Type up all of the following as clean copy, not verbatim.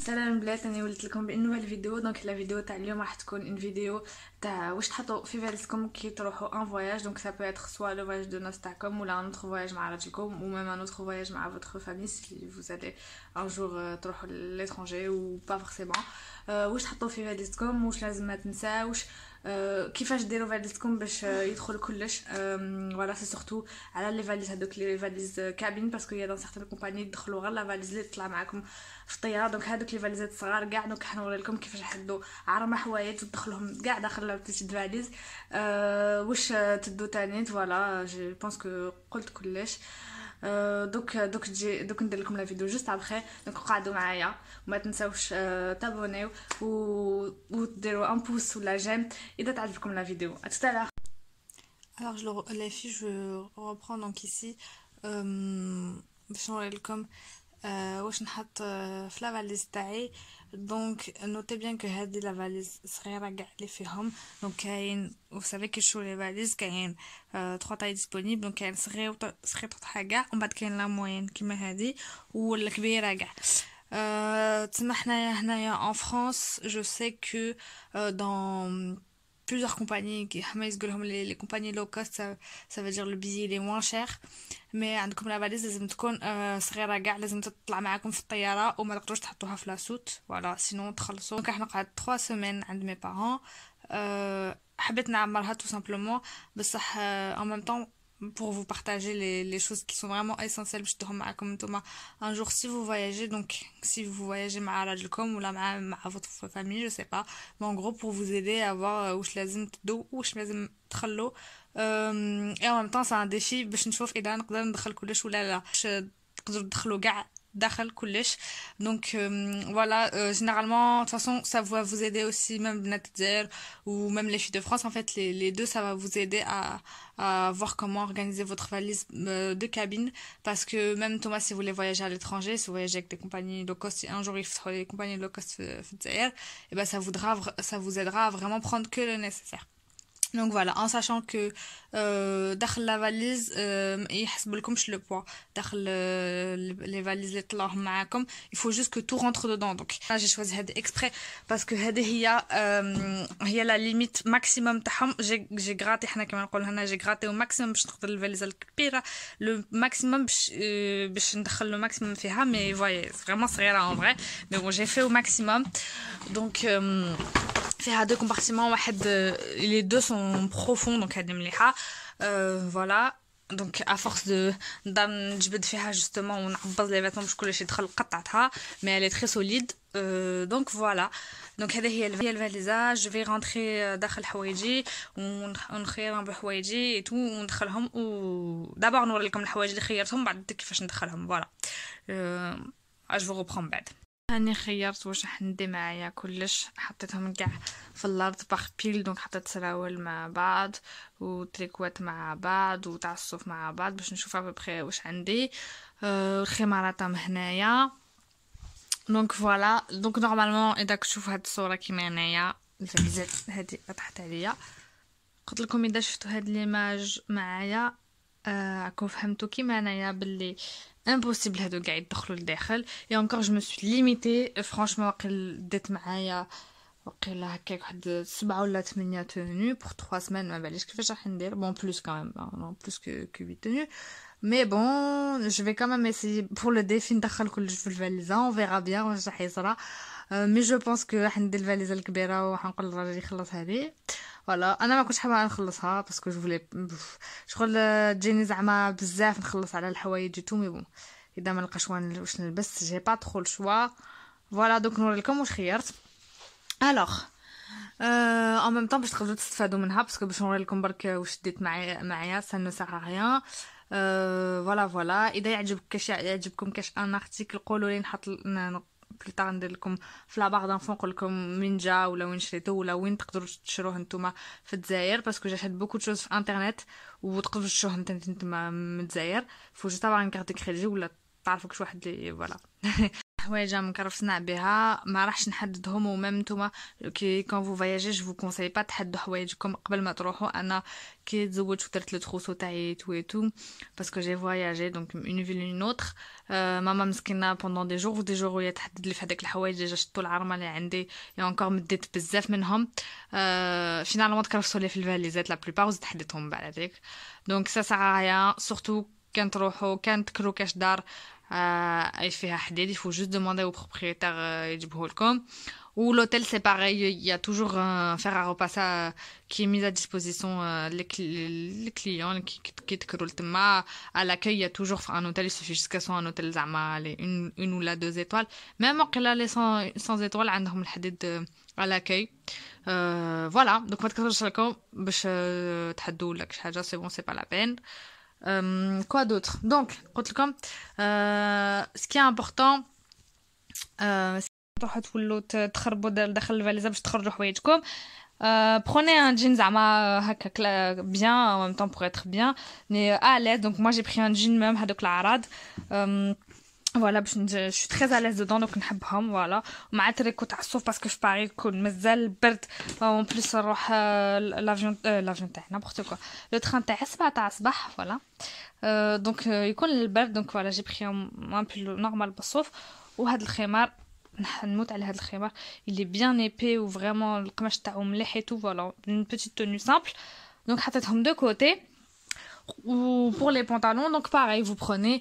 سلام البنات، انا وليت لكم بنوفيل فيديو. دونك لا فيديو تاع اليوم راح تكون ان فيديو تاع واش تحطوا في فاليزكم كي تروحوا ان فواياج. دونك سا بو اتر سوا لو فواياج دو نوس تاعكم ولا ان اوتر فواياج مع راجلكم ou même un autre voyage مع votre famille si vous allez un jour تروحوا l'étranger ou pas forcément. واش تحطوا في فاليزكم، واش لازم ما تنساوش، كيفاش ديروا فاليزكم باش يدخل كلش. فوالا سي سورتو على لي فاليز هذوك لي فاليز كابين باسكو يا دون سيغتان كومباني يدخلوا غير لا فاليز اللي تطلع معاكم في الطياره. دونك هذوك لي فاليزات صغار كاع دونك حنوري لكم كيفاش حدوا عرمه حوايج وتدخلهم كاع داخل لا بيتيت فاليز. واش تدو تاني فوالا جو بونس كو قلت كلش. دوك ندير لكم لا فيديو جوست ابخي. دونك قعدوا معايا وما تنساوش تابونيو وديروا ان بوس ولا جيم اذا تعجبكم لا فيديو. À tout à l'heure. Alors les filles, je reprends donc ici باش نوري لكم واش نحط في لا فاليز تاعي. دونك نوتي بيان كو هذه لا فاليز صغيره كاع اللي فيهم. دونك كاين وسافي كي شو لي فاليز كاين 3 تاي ديسپونيبل. دونك كاين صغير صغير كاع، ومن بعد كاين لا موين كيما هذه والكبيره كاع. تسمى هنايا en France je sais que dans plusieurs compagnies qui les compagnies low cost, ça veut dire le billet il est moins cher. mais عندكم لا فاليز لازم تكون صغيره كاع، لازم تطلع معاكم في الطياره وما تقدروش تحطوها في لاسوت فوالا سينو تخلصوا. دونك احنا قعدت 3 سيمين عند مي بارون. حبيت نعمرها tout simplement بصح en même temps pour vous partager les choses qui sont vraiment essentielles باش تدوهم معاكم نتوما un jour si vous voyagez. donc si vous voyagez مع راجلكم ولا مع votre famille je sais pas, mais en gros pour vous aider à voir واش لازم تدو واش لازم تخلو. et en même temps c'est un défi باش نشوف اذا نقدر ندخل كلش ولا لا، باش تقدروا تدخلوا كاع داخل كلش. donc voilà, généralement de toute façon ça va vous aider aussi, même بنات الجزائر ou même les filles de France en fait, les deux ça va vous aider à voir comment organiser votre valise de cabine. parce que même Thomas, si vous voulez voyager à l'étranger, si vous voyagez avec des compagnies low cost, si un jour il faut des compagnies low cost في الجزائر, et ben ça vous aidera à vraiment prendre que le nécessaire. donc voilà, en sachant que داخل la valise يحسبوا لكمش le poids داخل les valises اللي طلعوهم معاكم. il faut juste que tout rentre dedans. donc là j'ai choisi هذه exprès parce que هذه هي la limite maximum تاعهم. j'ai gratté حنا كما نقول هنا j'ai gratté au maximum باش نقدر الفاليزه الكبيره le maximum باش ندخل le maximum فيها. mais voyez vraiment صغيره en vrai, mais bon j'ai fait au maximum. donc فيها 2 compartiments واحد les deux sont profonds donc هذه مليحه. voilà donc à force de نجبد فيها justement ونعبز لي فيتمون باش كلشي يدخل قطعتها, mais elle est très solide. donc voilà, donc هذه هي الفاليزه. je vais rentrer داخل حوايجي ونخيرهم بحوايجي et tout وندخلهم. دابا نوري لكم الحوايج اللي خيرتهم بعد كيفاش ندخلهم. voilà je vous reprends بعد. هاني خيرت واش راح ندي معايا كلش، حطيتهم كاع في الارض باغ بيل. دونك حطيت سراول مع بعض وتريكوات مع بعض وتاع الصوف مع بعض باش نشوف ابري واش عندي. الخمارات هنايا. دونك فوالا. دونك نورمالمون اذا تشوفوا هاد الصوره كيما هنايا الفاليزات هادي طاحت عليا. قلت لكم اذا شفتوا هاد ليماج معايا راكم فهمتوا كيما هنايا باللي impossible هادو كاع يدخلوا لداخل. et encore je me suis limitée franchement. وقيل ديت معايا وقيلا هكاك واحد 7 ولا 8 tenues pour 3 semaines. ما باليش كيفاش راح ندير. bon plus quand même, non plus que 8 tenues, mais bon je vais quand même essayer pour le défi ندخل كلش في الفاليزه. on verra bien واش راح يصرى. mais je pense que راح ندير الفاليزه الكبيره وحنقول للراجل يخلص هذه. فوالا انا ما كنتش حابه نخلصها باسكو جو فولي شغل تجيني زعما بزاف نخلص على الحوايج تو. مي بون اذا ما لقاش واش نلبس جي با ترو الشوا. فوالا دوك نوري لكم واش خيرت. الوغ en même temps باش تقدروا تستفادوا منها باسكو باش نوري لكم برك واش ديت معايا ça ne sert à rien. فوالا اذا يعجبكم كاش ان ارتيكل قولوا لي نحط بلوطار ندير لكم في لا باغ دانفون نقول لكم من جا ولا وين شريتو ولا وين تقدروا تشروه نتوما في الجزائر باسكو جاشت بوكو شوز في انترنت وتقدروا تشروه نتوما من الجزائر. فو جوست افوار ان كارت كريدي ولا تعرفوا كش واحد لي فوالا. حوايج مكرفسنا بها ما راحش نحددهم وميم نتوما كي كون فو فواياجي جو كونساي با تحددوا حوايجكم قبل ما تروحوا. انا كي تزوجت ودرت لو تروسو تاعي تو باسكو جي فواياجي دونك اون فيل اون اوتر. ماما مسكينه بوندون دي جور وهي تحدد لي في هذاك الحوايج ديجا شطوا العرمه اللي عندي يا انكور مديت بزاف منهم. فينالمون تكرفسوا لي في الفاليزات لا بلوبار وزدت حددتهم بعد هذيك. دونك سا سا ريان سورتو كان تروحوا كان تكرو كاش دار اي فيها حديد يفو جوست دوموندي او بروبريتير يجيبوه لكم. Ou l'hôtel c'est pareil, il y a toujours un fer à repasser qui est mis à disposition les clients qui te croulent ma à l'accueil. Il y a toujours un hôtel, il suffit juste que ce soit un hôtel zama une ou la 2 étoiles. Même quand les sans étoiles عندهم الحديد à l'accueil. Voilà, donc ما تكثرش لكم باش تحدوا لك شي حاجه c'est bon, c'est pas la peine. Quoi d'autre? Donc قلت لكم ce qui est important تروحوا تولوا تخربوا داخل الفاليزه باش تخرجوا حوايجكم. Prenez un jean زعما هكا bien en même temps pour être bien mais à l'aise. Donc moi j'ai pris un jean même هذوك العراض. Voilà, je suis très à l'aise dedans donc نحبهم. Voilà, ومع تريكو تاع الصوف باسكو في باريس يكون مازال البرد. اون بليس نروح لافيون تاعي n'importe quoi le train تاعي 7 تاع الصباح. Voilà, donc يكون البرد. donc voilà j'ai pris un pull normal بالصوف وهذا الخمار نموت على هذا الخمار. il est bien épais ou vraiment القماش تاعو مليح et tout. Voilà, une petite tenue simple donc حطيتهم de côté. Ou pour les pantalons, donc pareil, vous prenez.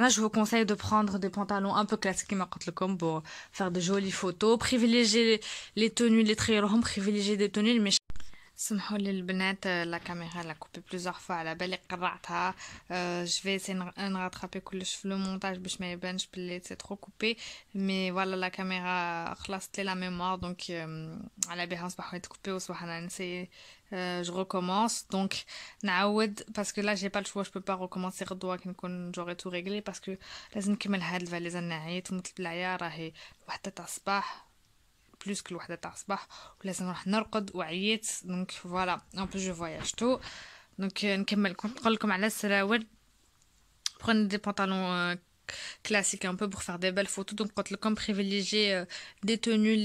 Là, je vous conseille de prendre des pantalons un peu classiques, pour faire de jolies photos. Privilégiez les tenues, les triers, privilégiez des tenues, mais سمحوا لي البنات لا كاميرا لا كوبي بلوزيغ فوا على بالي قرعتها. جو في سي نغاترابي كلش في لو مونتاج باش ما يبانش بلي سي ترو كوبي مي فوالا لا كاميرا خلصت لي لا ميموار دونك على بها نصبح تكوبي وصبح انا نسي. je recommence donc نعاود parce que là j'ai pas le choix, je peux pas recommencer غدوه كي نكون j'aurai tout réglé parce que لازم نكمل هاد الفاليزه نعيت ومثل بالعيا راهي وحده تاع الصباح بلوس كل وحده تاع الصباح ولازم نروح نرقد وعييت. دونك فوالا ان بو جو فواياج تو. دونك نكمل كنت نقول لكم على السراول. prenez des pantalons classiques un peu pour faire des belles photos. donc قلت لكم privilégiez des tenues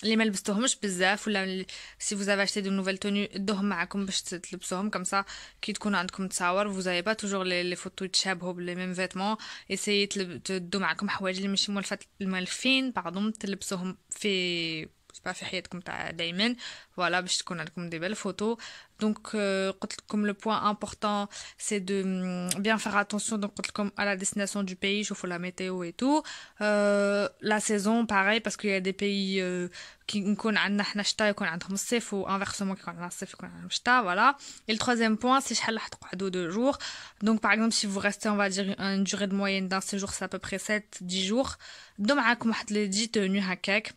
les ما لبستوهمش بزاف ولا si vous avez acheté de nouvelles tenues دوهم معكم باش تلبسوهم comme ça كي تكون عندكم تصاور vous avez pas toujours les photos يتشابهوا بلي mêmes vêtements. essayez تدو معكم حوايج اللي ماشي مولفين تلبسوهم في pas في حياتكم تاع دايما. voilà باش تكون عندكم دي بelles photos. donc قلت لكم le point important c'est de bien faire attention. donc قلت لكم à la destination du pays, شوفوا la météo et tout. la saison pareil parce qu'il y a des pays qui نكون عندنا حنا شتا يكون عندهم الصيف و inversement يكون عندنا الصيف يكون عندهم الشتا. voilà, et le troisième point c'est شحال راح تقعدوا 2 jours. donc par exemple si vous restez on va dire une durée de moyenne d'un séjour c'est à peu près 7-10 jours. دو معاكم واحد لي 10 tenues هكاك.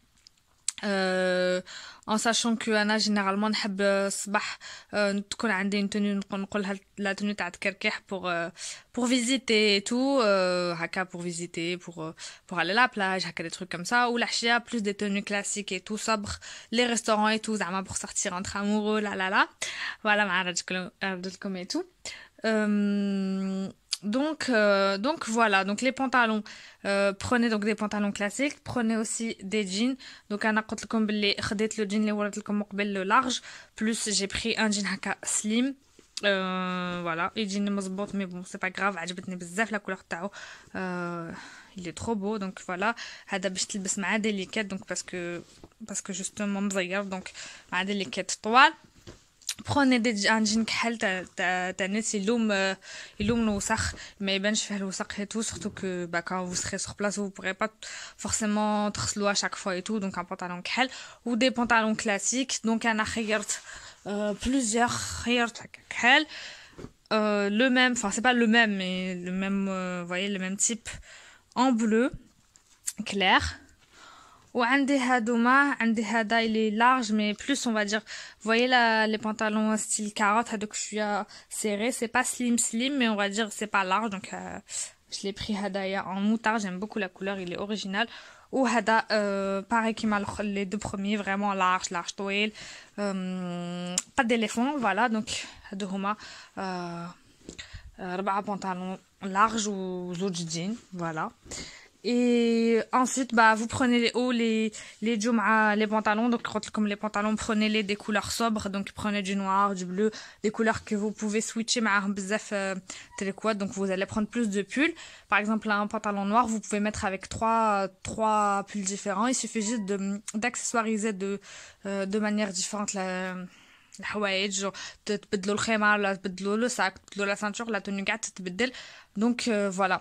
en sachant que انا généralement نحب الصباح تكون عندي une tenue نقولها la tenue تاع تكركح pour visiter et tout. هكا pour visiter pour aller à la plage هكا des trucs comme ça. ou العشيه plus des tenues classiques et tout sobre les restaurants et tout زعما pour sortir entre amoureux la voilà مع راجلكم et tout. Donc voilà, donc les pantalons, prenez donc des pantalons classiques, prenez aussi des jeans. donc انا قلت لكم باللي خديت لو جين اللي وريت لكم قبل لو لارج plus j'ai pris un jean هكا slim. voilà, يجيني مزبوط mais bon c'est pas grave, عجبتني بزاف لا كولور تاعو. il est trop beau. donc voilà, هذا باش تلبس مع دي ليكات donc parce que justement مزير donc مع دي ليكات طوال. prenez un jean كحل تاع ناس يلوم الوسخ ما يبانش فيه الوسخ et tout, surtout que quand vous serez sur place vous pourrez pas forcément تغسلوها chaque fois et tout. donc un pantalon كحل ou des pantalons classiques. donc انا خيرت plusieurs خيرت كحل le même, enfin c'est pas le même mais le même vous voyez le même type en bleu clair. وعندي هادوما عندي هذا اللي large mais plus on va dire vous voyez les pantalons style carotte هذوك شويه serré, c'est pas slim mais on va dire c'est pas large. donc je l'ai pris هدايا en moutarde, j'aime beaucoup la couleur, il est original. وهذا pareil كيما les deux premiers vraiment large طويل pas d'éléphant. voilà, donc هادو هما 4 pantalons large وزوج جين. voilà, Et ensuite, bah, vous prenez les hauts, les djouma, les pantalons. Donc, comme les pantalons, prenez-les des couleurs sobres. Donc, prenez du noir, du bleu, des couleurs que vous pouvez switcher donc vous allez prendre plus de pulls. Par exemple, un pantalon noir, vous pouvez mettre avec trois pulls différents. Il suffit juste d'accessoiriser de manière différente الحوايج genre تبدلوا الخمار ولا تبدلوا لو sac تبدلوا la ceinture la tenue قاعد تتبدل. Donc voilà.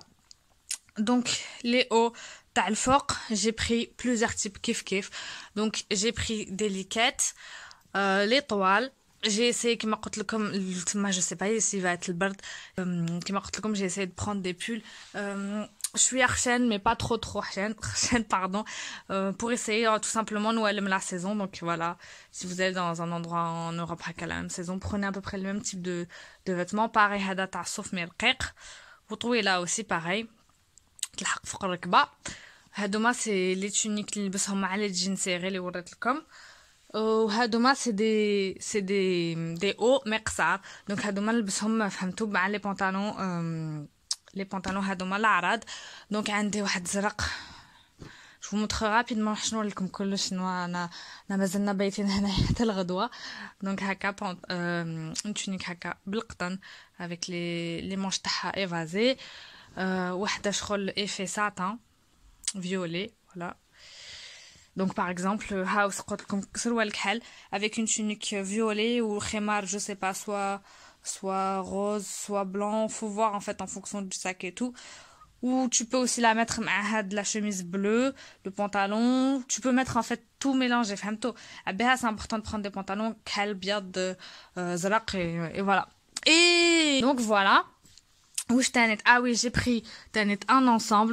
Donc les hauts تاع الفوق j'ai pris plusieurs types كيف donc j'ai pris des liquettes les toiles. J'ai essayé كما قلت لكم تما je sais pas ici va être البرد كما قلت لكم j'ai essayé de prendre des pulls je suis archène mais pas trop archène pardon pour essayer tout simplement nous elle aime la saison. Donc voilà, si vous êtes dans un endroit en Europe à la même saison, prenez à peu près le même type de vêtements. Pareil هذا تاع الصوف مي رقيق وطويله aussi pareil تلحق فوق الركبه. هادوما سي لي تونيك اللي نلبسهم مع لي جين سيغي اللي وريت لكم. وهادوما سي دي او مي قصار. دونك هادوما نلبسهم فهمتوا مع لي بونطالون لي بونطالون هادوما العراض. دونك عندي واحد زرق جو مونطخ رابيدمون شنو لكم كلش شنو انا مازلنا بايتين هنا حتى الغدوه. دونك هكا اون تونيك هكا بالقطن افيك لي مونش تاعها ايفازي وحده شغل ايفي ساتان violet voilà. Donc par exemple house قلت لكم سروال كحل avec une tunique violet ou khimar je sais pas soit rose soit blanc, faut voir en fait en fonction du sac et tout. Ou tu peux aussi la mettre avec la chemise bleue, le pantalon, tu peux mettre en fait tout mélanger فهمتوا. C'est important de prendre des pantalons كحل بيض زرق et voilà. Et donc voilà. Ah oui, j'ai pris un ensemble.